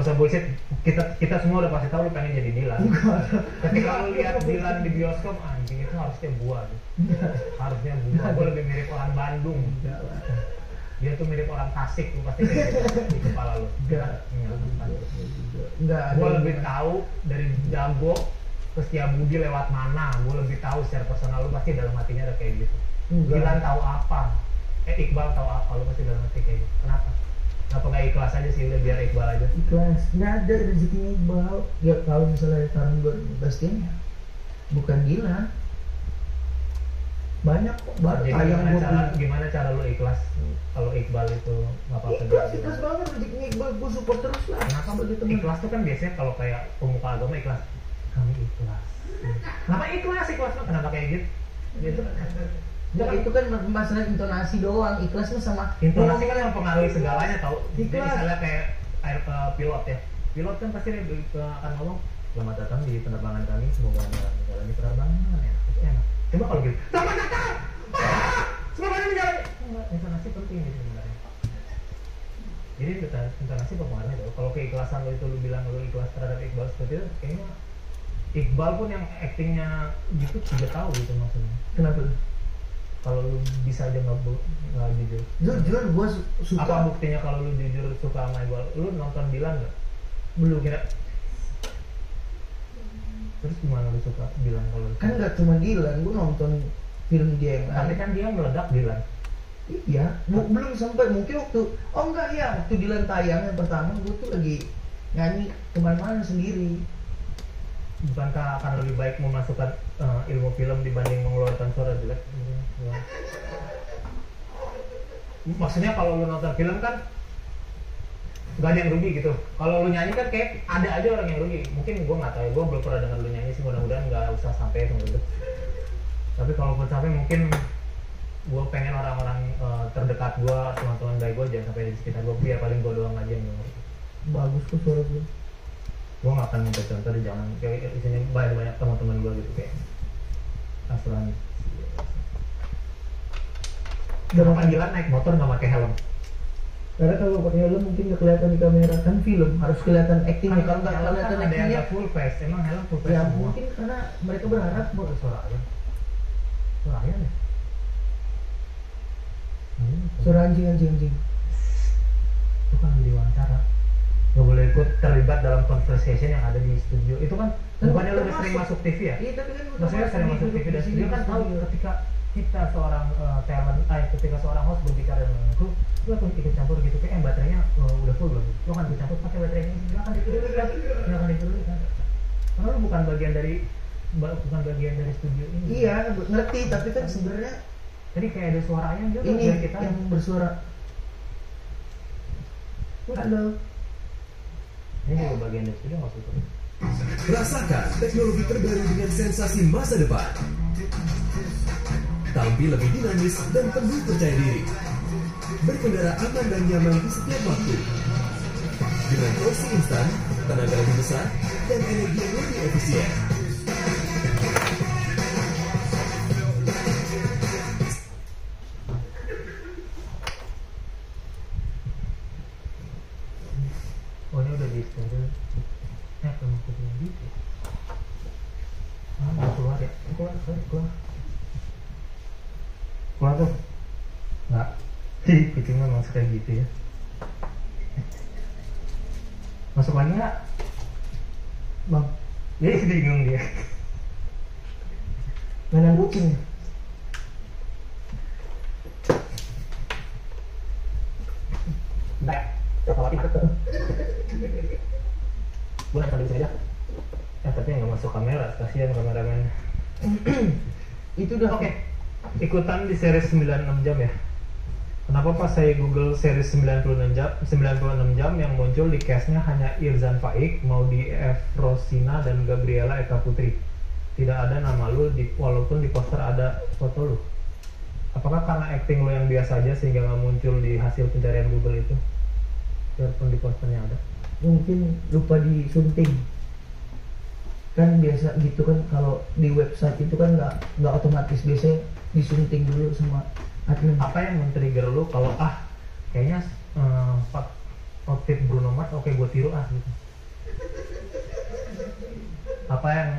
usah bullshit. Kita semua udah pasti tahu lu pengen jadi Dilan. Ketika lu lihat Dilan di bioskop, anjing itu harusnya gua. Harusnya gua. Gua lebih mirip orang Bandung. Dia tuh mirip orang Tasik, lu pasti kayak gitu di kepala lu. Enggak. Gua lebih tahu dari Jago ke Setiabudi lewat mana. Gua lebih tahu secara personal, lu pasti dalam hatinya ada kayak gitu. Dilan tahu apa? Iqbal tahu apa? Lu pasti dalam hati kayak gitu. Kenapa? Kenapa nggak ikhlas aja sih, udah biar Iqbal aja? Ikhlas, nggak ada rezekinya Iqbal. Ya kalau misalnya tahun 2012 ya bukan gila. Banyak kok Jadi gimana cara lu ikhlas kalau Iqbal itu nggak apa-apa? Ikhlas banget rezekinya Iqbal, gue support terus lah. Kenapa sebagai teman? ikhlas tuh kan biasanya kalau kayak pemuka agama ikhlas, kami ikhlas. Kenapa ikhlas tuh kenapa kayak gitu? Gitu. Ya, itu kan masalah intonasi doang, ikhlasnya sama Intonasi kan mempengaruhi segalanya tau. Jadi Ikhlas. misalnya kayak pilot ya. Pilot kan pasti akan ngomong, selamat datang di penerbangan kami, semoga anda menjalani penerbangan ya. Itu enak. Coba kalau gitu, selamat datang. Semoga anda menjalani. Intonasi penting gitu sebenarnya. Jadi intonasi mempengaruhi tuh. Kalau keikhlasan lo itu lu bilang lu ikhlas terhadap Iqbal seperti itu, kayaknya Iqbal pun yang actingnya gitu juga tahu gitu maksudnya. Kenapa? Kalau lu bisa aja nggak jujur. Jujur gue suka. Apa buktinya kalau lu jujur suka sama Iqbal? Lu nonton Dilan nggak? Belum. Kira. Terus gimana lu suka Dilan kalau? Kan nggak cuma Dilan, gue nonton film dia yang Tapi lain. kan dia meledak Dilan. Iya, belum sampai mungkin waktu Dilan tayang yang pertama gue tuh lagi nyanyi kemana-mana sendiri. Bukankah akan lebih baik memasukkan ilmu film dibanding mengeluarkan suara jelek? Maksudnya kalau lu nonton film kan gak ada yang rugi gitu. Kalau lu nyanyi kan kayak ada aja orang yang rugi. Mungkin gue nggak tahu, gue belum pernah dengar lu nyanyi sih. Mudah-mudahan nggak usah sampai itu. Tapi kalaupun sampai, mungkin gue pengen orang-orang terdekat gue, teman-teman baik gue jangan sampai di sekitar gue. Biar paling gue doang aja yang denger. Bagus kok suara gue. Gue gak akan minta contoh deh, jangan kayak isinya banyak teman-teman gue gitu kayak asuransi. Kenapa Dilan naik motor gak pakai helm? Karena kalau pakai helm mungkin nggak kelihatan di kamera, kan film harus kelihatan actingnya. Kalau nggak kelihatan ada yang actingnya, nggak full face, emang helm full face ya semua. mungkin karena mereka berharap Ada suara ayam. Suara ayam ya? suara anjing. Itu kan lagi diwawancara. Gak boleh ikut terlibat dalam conversation yang ada di studio. Itu kan bukannya lu udah sering masuk TV ya? Iya, tapi kan Maksudnya sering masuk TV dan dia kan tahu ketika kita seorang ketika seorang host berbicara dengan aku, lu akan ikut campur gitu kayak baterainya udah full belum? Lu akan ikut campur pakai baterai ini, silakan dipilih. Karena lu bukan bagian dari studio ini. Iya, ngerti, tapi kan sebenarnya Jadi kayak ada suaranya gitu ini biar kita yang bersuara. Halo. Ini juga bagian dari video maksudnya. Rasakan teknologi terbaru dengan sensasi masa depan. Tampil lebih dinamis dan penuh percaya diri. Berkendara aman dan nyaman di setiap waktu. Dengan porsi instan, tenaga lebih besar, dan energi yang lebih efisien. Oh ini udah di steril. Ini apa maksudnya gitu? Mau keluar ya? Keluar. Keluar tuh. Enggak. Kucingnya memang suka gitu ya. Masuk lagi nggak? Bang. Dia bingung dia. Mana kucing? Enggak. Khawatir. Gue nggak sambil aja. Tapi nggak masuk kamera, kasihan kameramen. Itu udah Oke. Ikutan di series 96 jam ya. Kenapa pas saya Google series 96 jam yang muncul di cast-nya hanya Irzan Faik, Maudy Efrosina dan Gabriela Eka Putri. Tidak ada nama lu walaupun di poster ada foto lu. Apakah karena acting lu yang biasa aja sehingga nggak muncul di hasil pencarian Google itu? Biarpun di posternya ada. mungkin lupa disunting. Kan biasa gitu kan, kalau di website itu kan nggak otomatis, biasanya disunting dulu sama admin. Apa yang men-trigger lu kalau kayaknya outfit Bruno Mars oke gue tiru gitu. Apa yang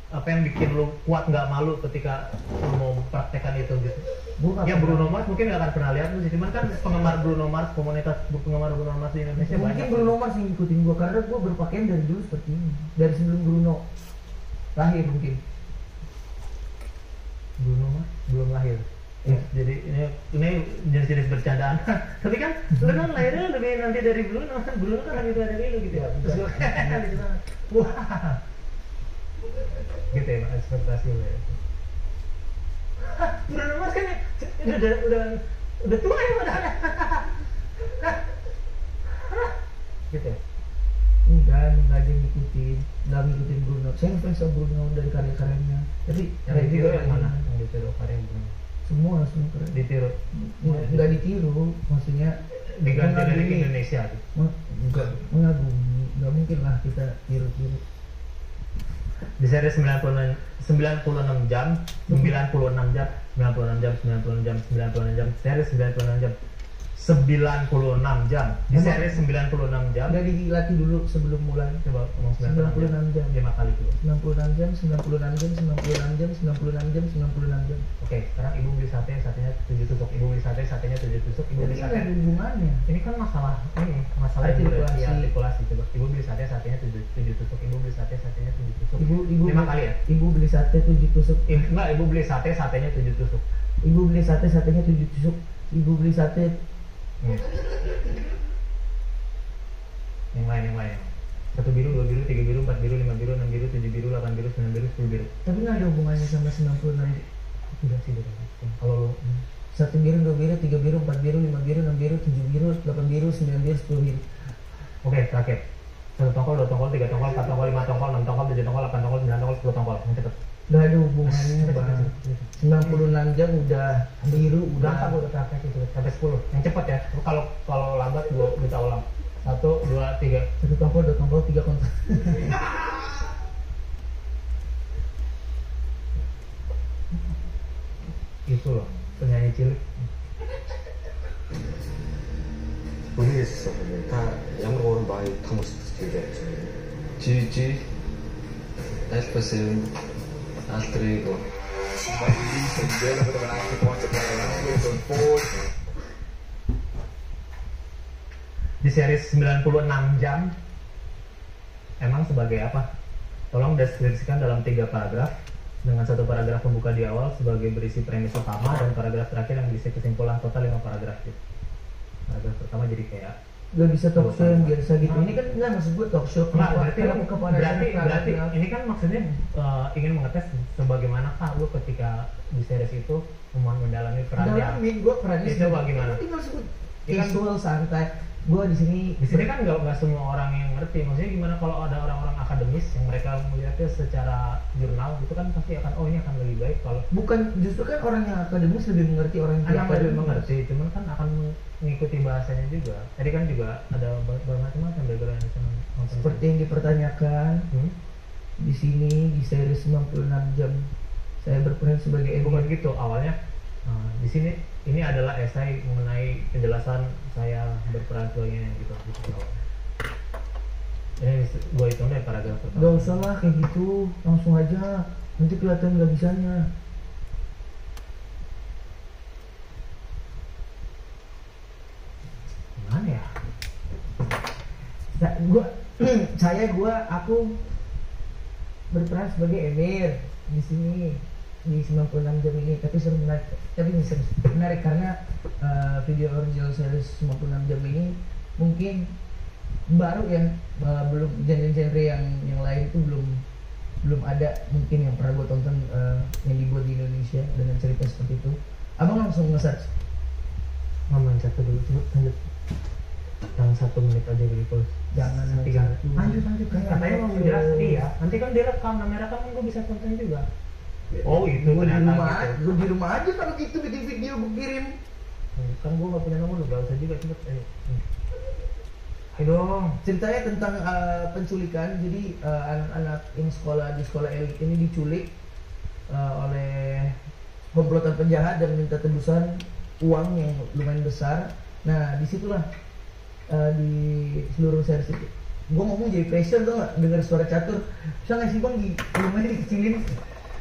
apa yang bikin lu kuat nggak malu ketika lu mau praktekkan itu gitu? Ya Bruno Mars mungkin nggak akan pernah lihat lu sih, cuman kan penggemar Bruno Mars, komunitas penggemar Bruno Mars di Indonesia Mungkin banyak. Bruno Mars yang ngikutin gua karena gua berpakaian dari dulu seperti ini, dari sebelum Bruno lahir mungkin. Bruno Mars belum lahir. Ya. Jadi ini jenis-jenis bercandaan. Tapi kan lu kan lahirnya lebih nanti dari Bruno kan lebih tua dari lu gitu ya. Terus lu wah. Gitu ya ekspektasi lu ya. Bruno Mars kan udah tua ya padahal. Gitu ya. Enggak ada yang ngikutin Bruno. Saya fans sama Bruno dari karya-karyanya. Tapi Yang ada ditiru juga yang mana? Yang ditiru karya Bruno. semua keren. Ditiru. Enggak ditiru, maksudnya Diganti dari mengagumi. Indonesia. Enggak mengagumi, enggak mungkin lah kita tiru-tiru. Di seri 96 jam, 96 jam, 96 jam, 96 jam, 96 jam, seri 96 jam. 96 jam. Di series 96 jam. Udah dilatih dulu sebelum mulai. Coba ngomong 96 jam. 5 kali dulu. 96 jam, 96 jam, 96 jam, 96 jam, 96 jam. Oke, sekarang ibu beli sate, satenya 7 tusuk. Ibu beli sate, satenya 7 tusuk. Ibu beli Jadi sate. nggak ada hubungannya. Ini kan masalah Artikulasi. artikulasi. Coba ibu beli sate, satenya 7 tusuk. Ibu beli sate, satenya 7 tusuk. Ibu 5 kali ya? Ibu beli sate 7 tusuk. Enggak, ibu beli sate, satenya 7 tusuk. Ibu beli sate, satenya 7 tusuk. Ibu beli sate. Yang lain. 1 biru, 2 biru, 3 biru, 4 biru, 5 biru, 6 biru, 7 biru, 8 biru, 9 biru, 10 biru. Tapi nggak ada hubungannya sama 96. Udah sih, udah. Kalau lu 1 biru, 2 biru, 3 biru, 4 biru, 5 biru, 6 biru, 7 biru, 8 biru, 9 biru, 10 biru. Oke, terakhir. 1 tongkol, 2 tongkol, 3 tongkol, 4 tongkol, 5 tongkol, 6 tongkol, 7 tongkol, 8 tongkol, 9 tongkol, 10 tongkol. Yang cepet. Gak ada hubungannya bang. 96 jam udah biru, udah Gampang udah terakhir itu sampai 10. Yang cepet ya. Kalau lambat gua minta ulang. 1, 2, 3. 1 tongkol, 2 tongkol, 3 kontak. Itu loh, penyanyi cilik. 모르겠어. 다 양으로 많이 다 멋있게 GG F7 alter ego. Di series 96 jam emang sebagai apa? Tolong deskripsikan dalam 3 paragraf dengan 1 paragraf pembuka di awal sebagai berisi premis utama dan paragraf terakhir yang berisi kesimpulan total 5 paragraf gitu. Paragraf pertama jadi kayak Gak bisa talk show yang biasa gitu. Ini kan enggak maksud gue talk show. Nah, berarti berarti ini kan maksudnya ingin mengetes sebagaimana lu ketika di series itu mendalami perannya. dalamin gue perannya. Itu bagaimana? Tinggal sebut Ini kan- casual santai. Gue di sini kan nggak semua orang yang ngerti. Maksudnya gimana kalau ada orang-orang akademis yang mereka melihatnya secara jurnal itu kan pasti akan ini akan lebih baik kalau bukan, justru kan orang yang akademis lebih mengerti orang yang tidak anak akademis. mengerti, cuman kan akan mengikuti bahasanya juga. Tadi kan juga ada bermacam-macam background yang bisa nonton. Seperti yang dipertanyakan di sini di series 96 jam saya berperan sebagai bukan Emir. gitu awalnya. Di sini ini adalah esai mengenai penjelasan saya berperan sebagai gitu. Ini gue hitung deh paragraf pertama. Gak usah lah kayak gitu, langsung aja, nanti kelihatan gak bisanya. Gimana ya? Aku berperan sebagai Emir di sini di 96 jam ini, tapi menarik karena video original series 96 jam ini mungkin baru ya, belum genre-genre yang lain itu belum ada mungkin yang pernah gue tonton yang dibuat di Indonesia dengan cerita seperti itu. Abang langsung nge-search. Main 1 dulu, coba lanjut. Yang 1 menit aja dulu. Jangan Nanti main kan satu. lanjut katanya mau menjelaskan dia. Nanti kan dia rekam, kamera kan gue bisa tonton juga. Oh itu Gue di ternyata rumah, gitu. gue di rumah aja kalau gitu bikin video gue kirim. Kan gue gak punya nomor, gak usah juga cepet. Ayo dong. Ceritanya tentang penculikan. Jadi anak-anak yang di sekolah elit ini diculik oleh komplotan penjahat dan minta tebusan uang yang lumayan besar. Nah disitulah di seluruh series itu gue ngomong jadi pressure tuh nggak, dengar suara catur bisa nggak sih bang lumayan dikecilin.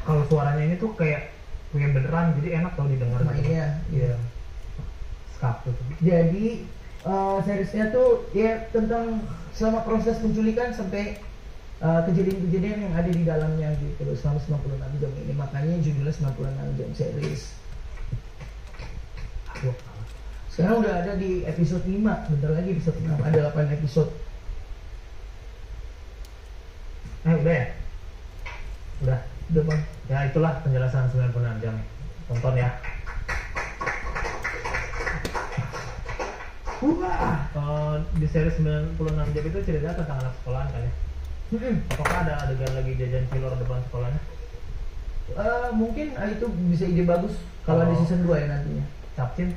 Kalau suaranya ini tuh kayak beneran, jadi enak kalau didengar. Mainnya, iya. Skap tuh. Jadi seriesnya tuh ya tentang selama proses penculikan sampai kejadian-kejadian yang ada di dalamnya gitu selama 96 jam ini, makanya judulnya 96 jam series. Sekarang udah ada di episode 5, bentar lagi episode 6, ada 8 episode. Udah ya? Udah Bang. Ya itulah penjelasan 96 jam. Tonton ya. Di seri 96 jam itu cerita tentang anak sekolahan kan ya? Apakah ada adegan lagi jajan cilor depan sekolahnya? Mungkin itu bisa ide bagus kalau di season 2 ya nantinya. Capcin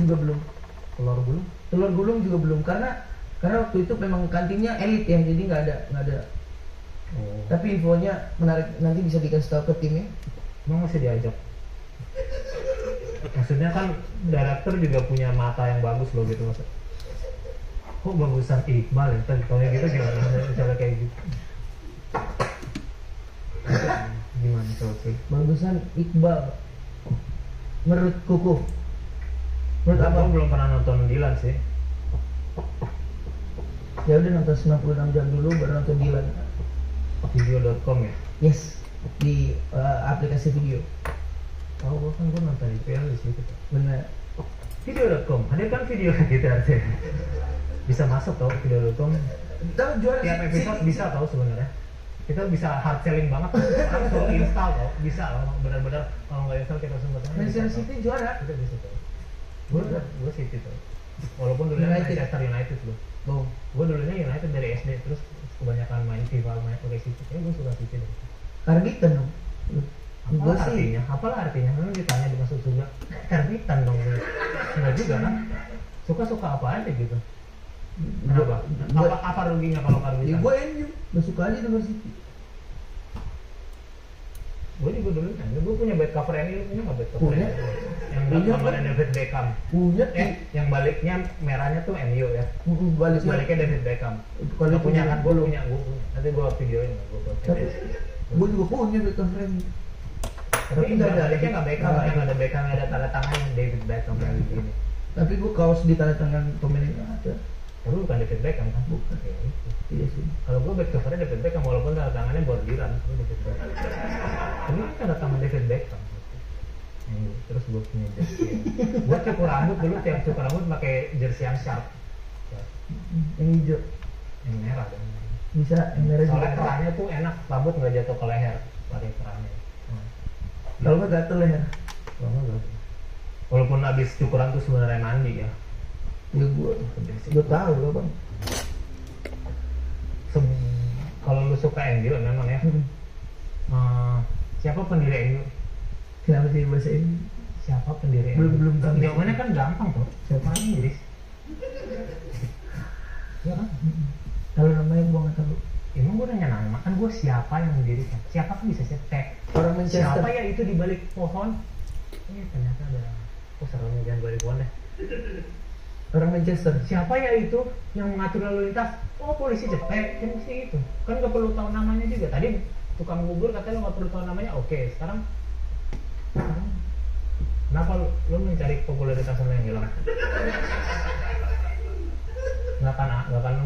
juga belum. Telur Gulung juga belum karena waktu itu memang kantinnya elit ya, jadi nggak ada. Tapi infonya menarik, nanti bisa dikasih tahu ke timnya. Emang masih diajak? Maksudnya kan director juga punya mata yang bagus loh gitu maksud. Kok bagusan Iqbal ya? Tanya gitu gimana? Misalnya kayak gitu. Gimana coba sih? Bagusan Iqbal. Menurut Kuku. Menurut apa? Aku belum pernah nonton Dilan sih. Ya udah nonton 96 jam dulu baru nonton Dilan. Video.com ya? Yes, di aplikasi video. Tahu gue nonton IPL di situ. Bener. Video.com, ada kan video gitu artinya. Bisa masuk tau video.com. Tahu juara Tiap episode bisa tau sebenarnya. Kita bisa hard selling banget. Orang suruh install tau, bisa loh. Benar-benar kalau nggak install kita semua Manchester City juara. Kita bisa tau. Gue City tau. Walaupun dulunya Manchester United loh. Oh, Gue dulunya United dari SD terus kebanyakan main FIFA, main pakai City. Gue suka City deh. Karbitan dong. Gue Apalah sih artinya? Apalah artinya? Lalu ditanya di masuk surga. Karbitan dong. Enggak juga kan? Suka-suka apa aja gitu. Kenapa? Apa ruginya kalau ya karbitan? gue MU, gue suka aja dengan City. Gue juga dulu kan, gue punya bed cover MU, punya nggak bed cover Punya. MU? Yang Punya, gambarnya kan? David Beckham. Punya Yang baliknya merahnya tuh MU ya. Terus baliknya. baliknya David Beckham. Kalau Kalau punya punya, kan, gue punya. Nanti gue videoin, gue Tapi gue juga punya beton frame. Tapi nggak ada baliknya nggak Beckham, yang ada Beckham ada tanda tangannya David Beckham kayak gini. Tapi gue kaos di tanda tangan pemiliknya ada. Tapi bukan David Beckham kan? Bukan. Ya, itu. Iya sih. Kalau gue back covernya David Beckham walaupun tanda tangannya bordiran, tapi David Beckham. Ini kan tanda tangan David Beckham. Terus gue punya jersey. Gue cukur rambut dulu, tiap cukur rambut pakai jersey yang sharp. Yang hijau. Yang merah dong. Bisa yang merah juga. Soalnya kerahnya tuh enak, rambut nggak jatuh ke leher pakai kerahnya. Kalau nggak gatel ya. Kalau nggak gatel. Walaupun habis cukuran tuh sebenarnya mandi ya. Ya gue tahu lo bang. Kalau lu suka MU memang ya. Siapa pendiri MU? Kenapa sih bahasa ini? Siapa pendiri MU? Belum tahu. Jawabannya kan gampang tuh. Siapa? Orang Inggris. Ya kan? Kalau namanya gue nggak tahu. Emang gue nanya nama kan gue siapa yang mendirikan? Siapa kan bisa cetek. Orang Manchester. Siapa ya itu di balik pohon? Ternyata ada. Oh serunya jangan balik pohon deh. Orang Manchester. Siapa ya itu yang mengatur lalu lintas? Oh polisi cetek, kan sih itu. Kan gak perlu tahu namanya juga. Tadi tukang bubur katanya lo gak perlu tahu namanya. Oke, sekarang kenapa lo mencari popularitas yang hilang? Gak akan